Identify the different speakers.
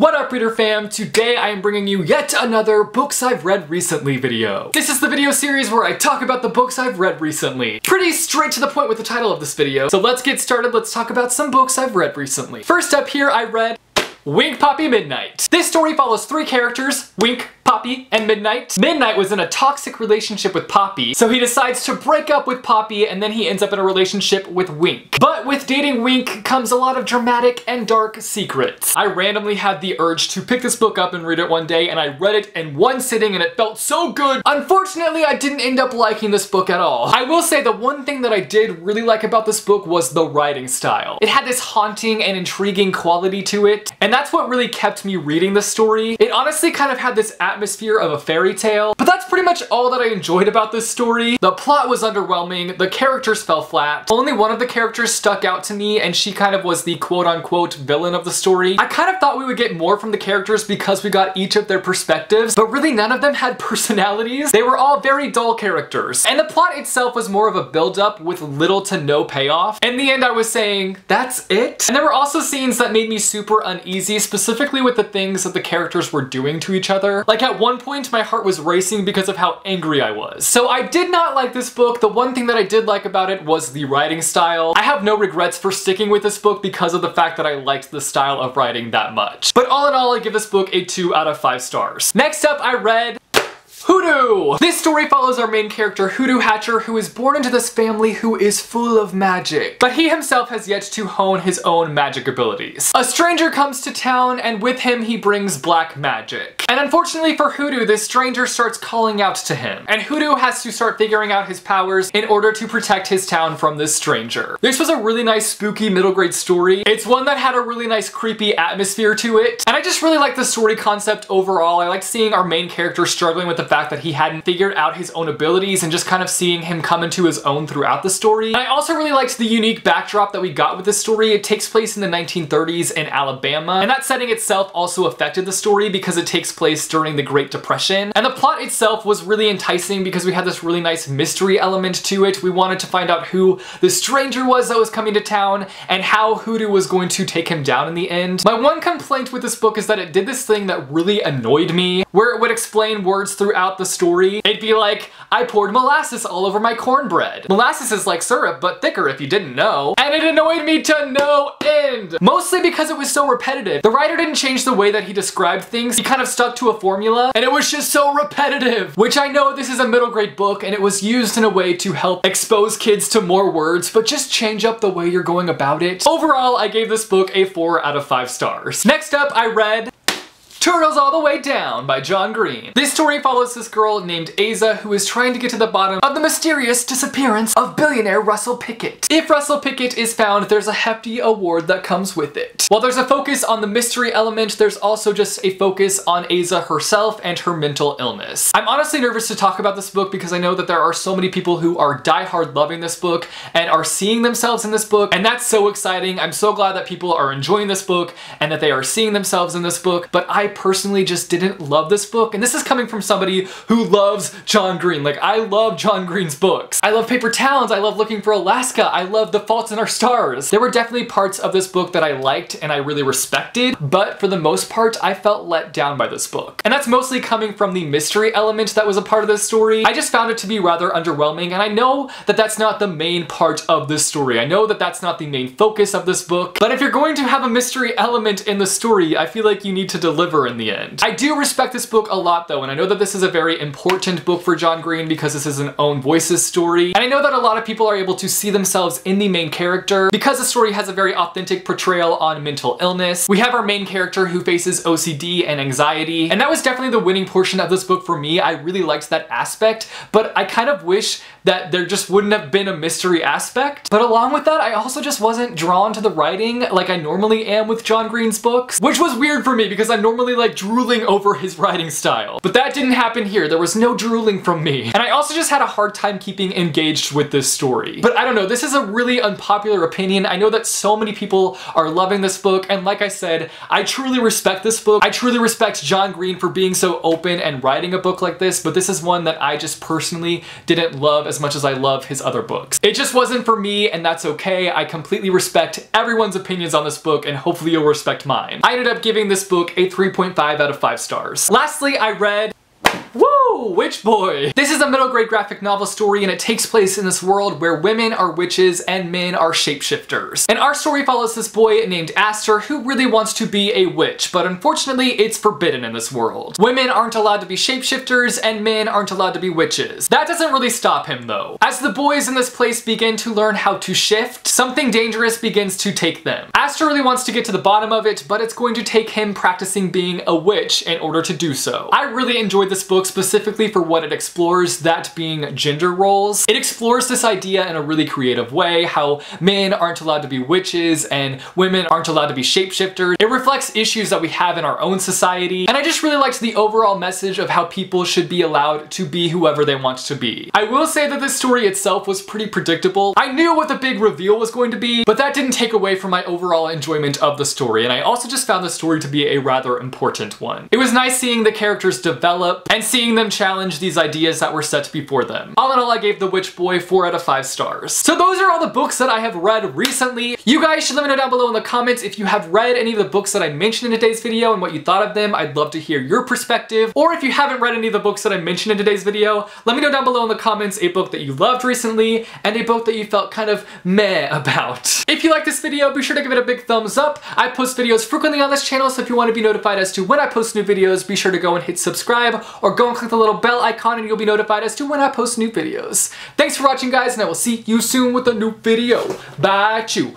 Speaker 1: What up, reader fam? Today I am bringing you yet another books I've read recently video. This is the video series where I talk about the books I've read recently. Pretty straight to the point with the title of this video. So let's get started. Let's talk about some books I've read recently. First up here, I read Wiig, Poppy, Midnight. This story follows three characters, Wiig, Poppy, and Midnight. Midnight was in a toxic relationship with Poppy, so he decides to break up with Poppy and then he ends up in a relationship with Wiig. But with dating Wiig comes a lot of dramatic and dark secrets. I randomly had the urge to pick this book up and read it one day, and I read it in one sitting and it felt so good. Unfortunately, I didn't end up liking this book at all. I will say the one thing that I did really like about this book was the writing style. It had this haunting and intriguing quality to it, and that's what really kept me reading the story. It honestly kind of had this atmosphere of a fairy tale, but that's pretty much all that I enjoyed about this story. The plot was underwhelming, the characters fell flat. Only one of the characters stuck out to me, and she kind of was the quote-unquote villain of the story. I kind of thought we would get more from the characters because we got each of their perspectives, but really none of them had personalities. They were all very dull characters, and the plot itself was more of a build-up with little to no payoff. In the end, I was saying, that's it? And there were also scenes that made me super uneasy, specifically with the things that the characters were doing to each other. Like at one point, my heart was racing because of how angry I was. So I did not like this book. The one thing that I did like about it was the writing style. I have no regrets for sticking with this book because of the fact that I liked the style of writing that much. But all in all, I give this book a 2 out of 5 stars. Next up, I read HOODOO! This story follows our main character, HOODOO Hatcher, who is born into this family who is full of magic. But he himself has yet to hone his own magic abilities. A stranger comes to town, and with him he brings black magic. And unfortunately for HOODOO, this stranger starts calling out to him. And HOODOO has to start figuring out his powers in order to protect his town from this stranger. This was a really nice spooky middle grade story. It's one that had a really nice creepy atmosphere to it. And I just really like the story concept overall. I liked seeing our main character struggling with the fact that he hadn't figured out his own abilities and just kind of seeing him come into his own throughout the story. And I also really liked the unique backdrop that we got with this story. It takes place in the 1930s in Alabama, and that setting itself also affected the story because it takes place during the Great Depression. And the plot itself was really enticing because we had this really nice mystery element to it. We wanted to find out who the stranger was that was coming to town and how HOODOO was going to take him down in the end. My one complaint with this book is that it did this thing that really annoyed me, where it would explain words throughout the story. It'd be like, I poured molasses all over my cornbread. Molasses is like syrup, but thicker if you didn't know. And it annoyed me to no end. Mostly because it was so repetitive. The writer didn't change the way that he described things. He kind of stuck to a formula, and it was just so repetitive. Which I know this is a middle grade book, and it was used in a way to help expose kids to more words, but just change up the way you're going about it. Overall, I gave this book a 4 out of 5 stars. Next up, I read Turtles All the Way Down by John Green. This story follows this girl named Asa who is trying to get to the bottom of the mysterious disappearance of billionaire Russell Pickett. If Russell Pickett is found, there's a hefty award that comes with it. While there's a focus on the mystery element, there's also just a focus on Asa herself and her mental illness. I'm honestly nervous to talk about this book because I know that there are so many people who are diehard loving this book and are seeing themselves in this book, and that's so exciting. I'm so glad that people are enjoying this book and that they are seeing themselves in this book, but I personally just didn't love this book, and this is coming from somebody who loves John Green. Like, I love John Green's books. I love Paper Towns, I love Looking for Alaska, I love The Fault in Our Stars. There were definitely parts of this book that I liked and I really respected, but for the most part, I felt let down by this book. And that's mostly coming from the mystery element that was a part of this story. I just found it to be rather underwhelming, and I know that that's not the main part of this story. I know that that's not the main focus of this book, but if you're going to have a mystery element in the story, I feel like you need to deliver in the end. I do respect this book a lot though, and I know that this is a very important book for John Green because this is an own voices story, and I know that a lot of people are able to see themselves in the main character because the story has a very authentic portrayal on mental illness. We have our main character who faces OCD and anxiety, and that was definitely the winning portion of this book for me. I really liked that aspect, but I kind of wish that there just wouldn't have been a mystery aspect. But along with that, I also just wasn't drawn to the writing like I normally am with John Green's books, which was weird for me because I'm normally like drooling over his writing style. But that didn't happen here. There was no drooling from me. And I also just had a hard time keeping engaged with this story. But I don't know, this is a really unpopular opinion. I know that so many people are loving this book, and like I said, I truly respect this book. I truly respect John Green for being so open and writing a book like this, but this is one that I just personally didn't love as much as I love his other books. It just wasn't for me, and that's okay. I completely respect everyone's opinions on this book, and hopefully you'll respect mine. I ended up giving this book a 3.5 out of 5 stars. Lastly, I read Woo! Witch Boy! This is a middle grade graphic novel story, and it takes place in this world where women are witches and men are shapeshifters. And our story follows this boy named Aster who really wants to be a witch, but unfortunately it's forbidden in this world. Women aren't allowed to be shapeshifters and men aren't allowed to be witches. That doesn't really stop him though. As the boys in this place begin to learn how to shift, something dangerous begins to take them. Aster really wants to get to the bottom of it, but it's going to take him practicing being a witch in order to do so. I really enjoyed this book specifically for what it explores, that being gender roles. It explores this idea in a really creative way, how men aren't allowed to be witches and women aren't allowed to be shapeshifters. It reflects issues that we have in our own society, and I just really liked the overall message of how people should be allowed to be whoever they want to be. I will say that this story itself was pretty predictable. I knew what the big reveal was going to be, but that didn't take away from my overall enjoyment of the story, and I also just found the story to be a rather important one. It was nice seeing the characters develop and seeing them challenge these ideas that were set before them. All in all, I gave The Witch Boy 4 out of 5 stars. So those are all the books that I have read recently. You guys should let me know down below in the comments if you have read any of the books that I mentioned in today's video and what you thought of them. I'd love to hear your perspective. Or if you haven't read any of the books that I mentioned in today's video, let me know down below in the comments a book that you loved recently and a book that you felt kind of meh about. If you like this video, be sure to give it a big thumbs up. I post videos frequently on this channel, so if you want to be notified as to when I post new videos, be sure to go and hit subscribe or go and click the little bell icon and you'll be notified as to when I post new videos. Thanks for watching, guys, and I will see you soon with a new video. Bye, chew.